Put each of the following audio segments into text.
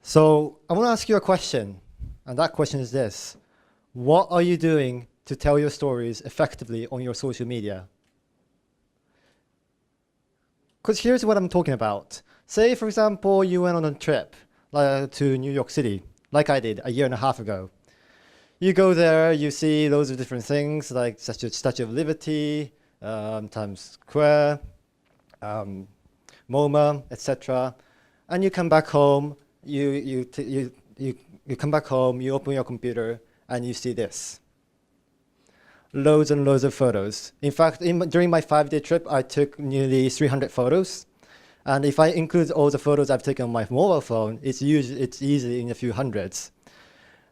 So I want to ask you a question, and that question is this. What are you doing to tell your stories effectively on your social media? Because here's what I'm talking about. Say, for example, you went on a trip to New York City, like I did a year and a half ago. You go there, you see loads of different things, like such as Statue of Liberty, Times Square, MoMA, etc. And you come back home, you come back home, you open your computer, and you see this. Loads and loads of photos. In fact, during my 5-day trip, I took nearly 300 photos. And if I include all the photos I've taken on my mobile phone, it's easily in a few hundreds.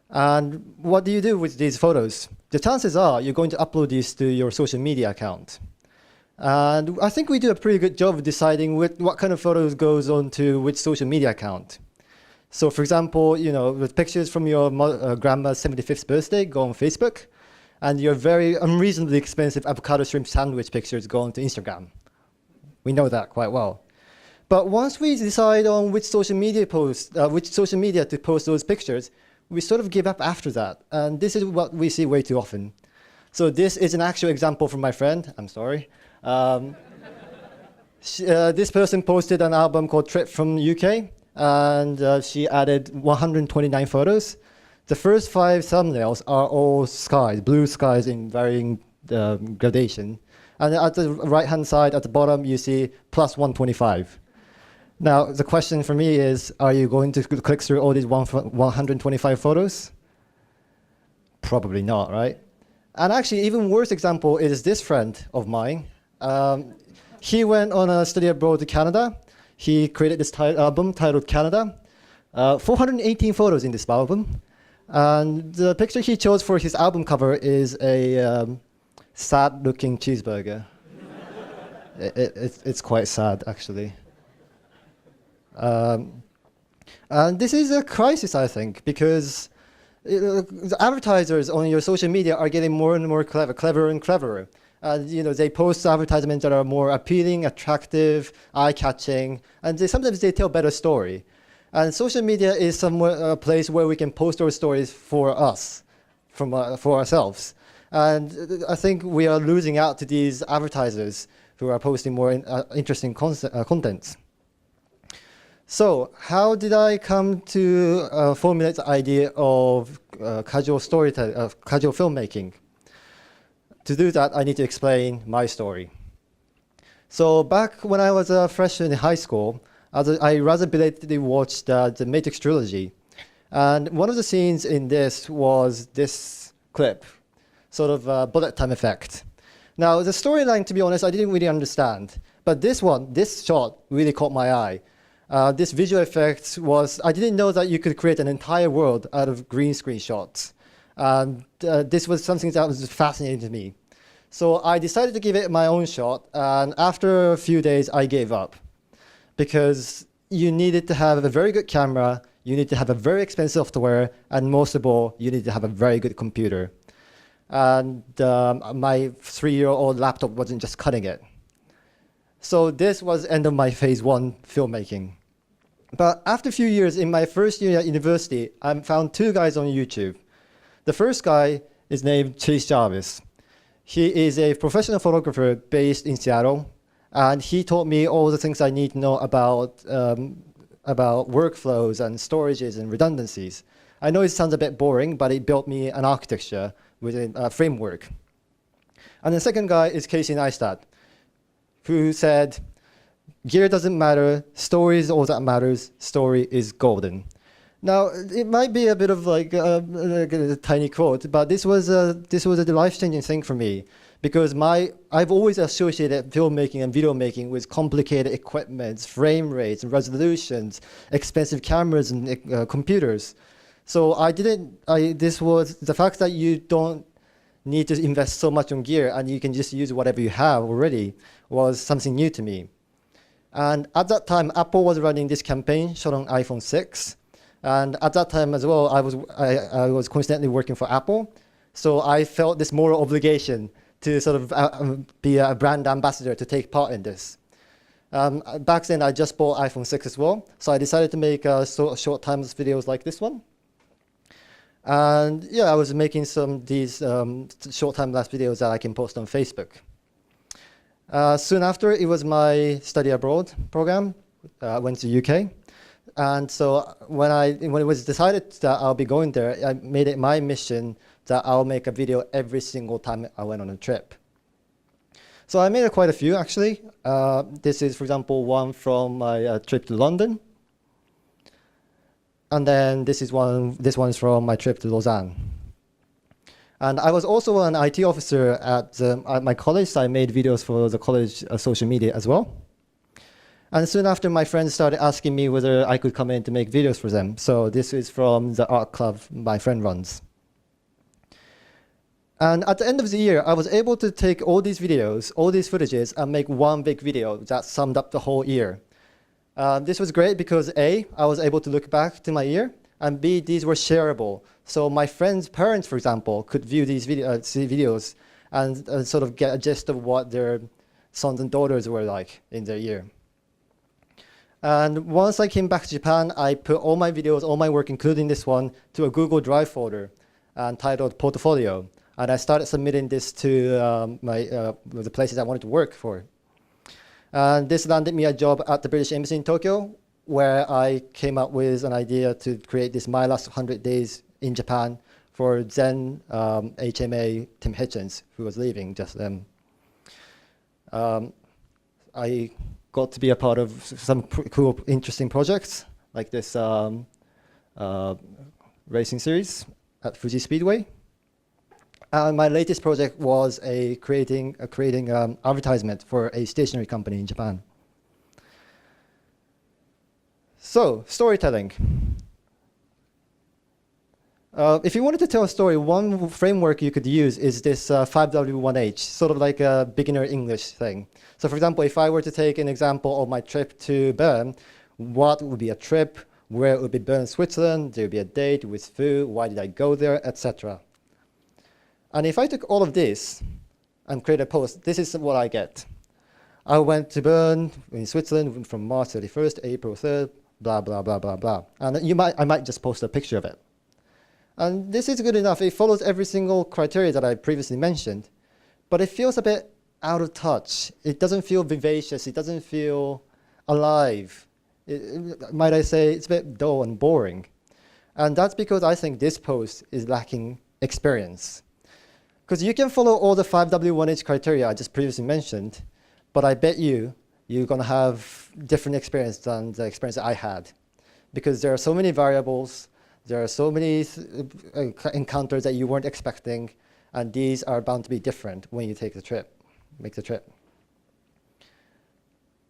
And what do you do with these photos? The chances are you're going to upload these to your social media account. And I think we do a pretty good job of deciding what kind of photos goes on to which social media account. So for example, the pictures from your grandma's 75th birthday go on Facebook, and your very unreasonably expensive avocado shrimp sandwich pictures go on to Instagram. We know that quite well. But once we decide on which social media to post those pictures, we sort of give up after that. And this is what we see way too often. So this is an actual example from my friend. I'm sorry. This person posted an album called Trip from the UK, and she added 129 photos. The first 5 thumbnails are all skies, blue skies in varying gradation. And at the right-hand side, at the bottom, you see plus 125. Now, the question for me is, are you going to click through all these 125 photos? Probably not, right? And actually, even worse example is this friend of mine. He went on a study abroad to Canada. He created this album titled Canada. 418 photos in this album. And the picture he chose for his album cover is a sad-looking cheeseburger. It's quite sad, actually. And this is a crisis, I think, because the advertisers on your social media are getting more and more cleverer and cleverer. And they post advertisements that are more appealing, attractive, eye-catching, and sometimes they tell a better story. And social media is a place where we can post our stories for us, for ourselves. And I think we are losing out to these advertisers who are posting more interesting content. So how did I come to formulate the idea of casual filmmaking? To do that, I need to explain my story. So back when I was a freshman in high school, I rather belatedly watched the Matrix trilogy. And one of the scenes in this was this clip, sort of a bullet time effect. Now, the storyline, to be honest, I didn't really understand. But this shot really caught my eye. This visual effect I didn't know that you could create an entire world out of green screen shots. And this was something that was fascinating to me. So I decided to give it my own shot, and after a few days, I gave up. Because you needed to have a very good camera, you need to have a very expensive software, and most of all, you need to have a very good computer. And my 3-year-old laptop wasn't just cutting it. So this was the end of my phase 1 filmmaking. But after a few years, in my first year at university, I found 2 guys on YouTube. The first guy is named Chase Jarvis. He is a professional photographer based in Seattle, and he taught me all the things I need to know about workflows and storages and redundancies. I know it sounds a bit boring, but it built me an architecture within a framework. And the second guy is Casey Neistat, who said, gear doesn't matter, story is all that matters, story is golden. Now, it might be a bit of like a tiny quote, but this was a life-changing thing for me, because I've always associated filmmaking and video making with complicated equipment, frame rates, resolutions, expensive cameras and computers. So this was the fact that you don't need to invest so much on gear and you can just use whatever you have already was something new to me. And at that time, Apple was running this campaign shot on iPhone 6. And at that time as well, I was constantly working for Apple. So I felt this moral obligation to sort of be a brand ambassador to take part in this. Back then, I just bought iPhone 6 as well, so I decided to make short time-lapse videos like this one. And yeah, I was making these short time-lapse videos that I can post on Facebook. Soon after, it was my study abroad program. I went to UK. And so when it was decided that I'll be going there, I made it my mission that I'll make a video every single time I went on a trip. So I made quite a few, actually. This is, for example, one from my trip to London. And then this one is from my trip to Lausanne. And I was also an IT officer at my college, so I made videos for the college social media as well. And soon after, my friends started asking me whether I could come in to make videos for them. So this is from the art club my friend runs. And at the end of the year, I was able to take all these videos, all these footages, and make one big video that summed up the whole year. This was great because A, I was able to look back to my year, and B, these were shareable. So my friends' parents, for example, could view these videos and sort of get a gist of what their sons and daughters were like in their year. And once I came back to Japan, I put all my videos, all my work, including this one, to a Google Drive folder titled Portfolio. And I started submitting this to the places I wanted to work for. And this landed me a job at the British Embassy in Tokyo, where I came up with an idea to create this My Last 100 Days in Japan for then HMA Tim Hitchens, who was leaving just then. I got to be a part of some cool, interesting projects, like this racing series at Fuji Speedway. And my latest project was creating advertisement for a stationery company in Japan. So, storytelling. If you wanted to tell a story, one framework you could use is this 5W1H, sort of like a beginner English thing. So for example, if I were to take an example of my trip to Bern, what would be a trip, where it would be Bern, Switzerland, there would be a date with food, why did I go there, etc. And if I took all of this and create a post, this is what I get. I went to Bern in Switzerland from March 31st to April 3rd, blah, blah, blah, blah, blah. And I might just post a picture of it. And this is good enough. It follows every single criteria that I previously mentioned, but it feels a bit out of touch. It doesn't feel vivacious. It doesn't feel alive. Might I say, it's a bit dull and boring. And that's because I think this post is lacking experience. Because you can follow all the 5W1H criteria I just previously mentioned, but I bet you're going to have different experience than the experience that I had. Because there are so many variables, there are so many encounters that you weren't expecting, and these are bound to be different when you make the trip.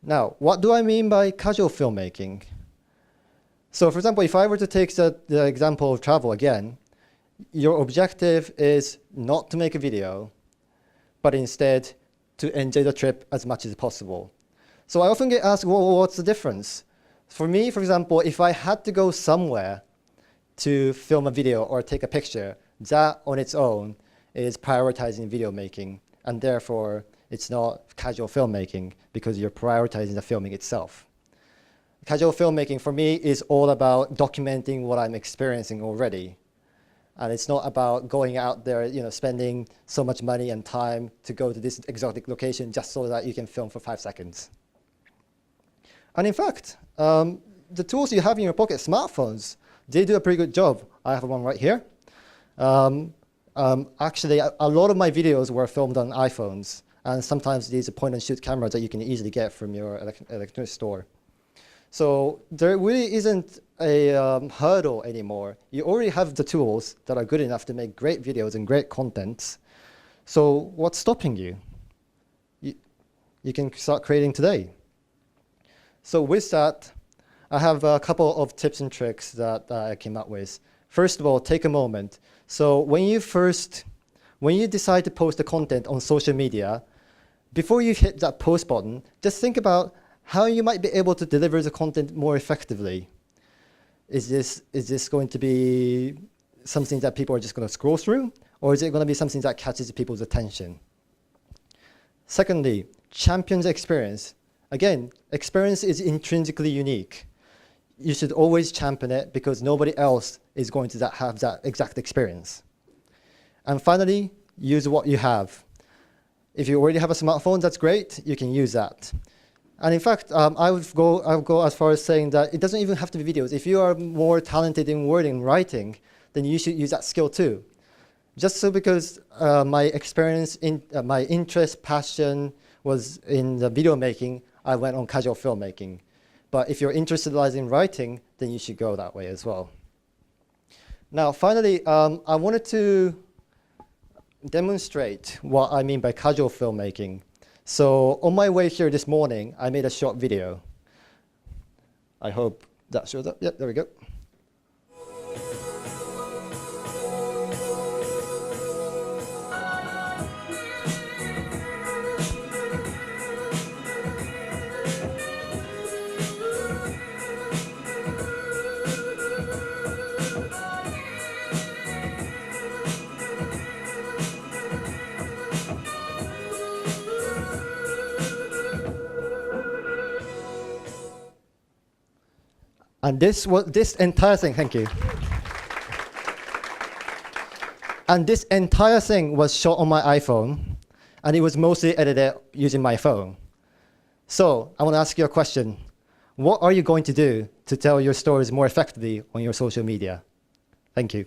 Now, what do I mean by casual filmmaking? So for example, if I were to take the example of travel again, your objective is not to make a video, but instead to enjoy the trip as much as possible. So I often get asked, well, what's the difference? For me, for example, if I had to go somewhere to film a video or take a picture, that on its own is prioritizing video making, and therefore it's not casual filmmaking because you're prioritizing the filming itself. Casual filmmaking for me is all about documenting what I'm experiencing already. And it's not about going out there, spending so much money and time to go to this exotic location just so that you can film for 5 seconds. And in fact, the tools you have in your pocket, smartphones, they do a pretty good job. I have one right here. Actually, a lot of my videos were filmed on iPhones, and sometimes these are point-and-shoot cameras that you can easily get from your electronics store. So there really isn't a hurdle anymore. You already have the tools that are good enough to make great videos and great content. So what's stopping you? You can start creating today. So with that, I have a couple of tips and tricks that I came up with. First of all, take a moment. So when you decide to post the content on social media, before you hit that post button, just think about how you might be able to deliver the content more effectively. Is this going to be something that people are just going to scroll through, or is it going to be something that catches people's attention? Secondly, champion the experience. Again, experience is intrinsically unique. You should always champion it because nobody else is going to have that exact experience. And finally, use what you have. If you already have a smartphone, that's great. You can use that. And in fact, I would go as far as saying that it doesn't even have to be videos. If you are more talented in wording, writing, then you should use that skill too. Just so because my experience, my interest, passion was in the video making, I went on casual filmmaking. But if you're interested in writing, then you should go that way as well. Now, finally, I wanted to demonstrate what I mean by casual filmmaking. So on my way here this morning, I made a short video. I hope that shows up. Yep, there we go. And this entire thing, thank you. And this entire thing was shot on my iPhone, and it was mostly edited using my phone. So I want to ask you a question. What are you going to do to tell your stories more effectively on your social media? Thank you.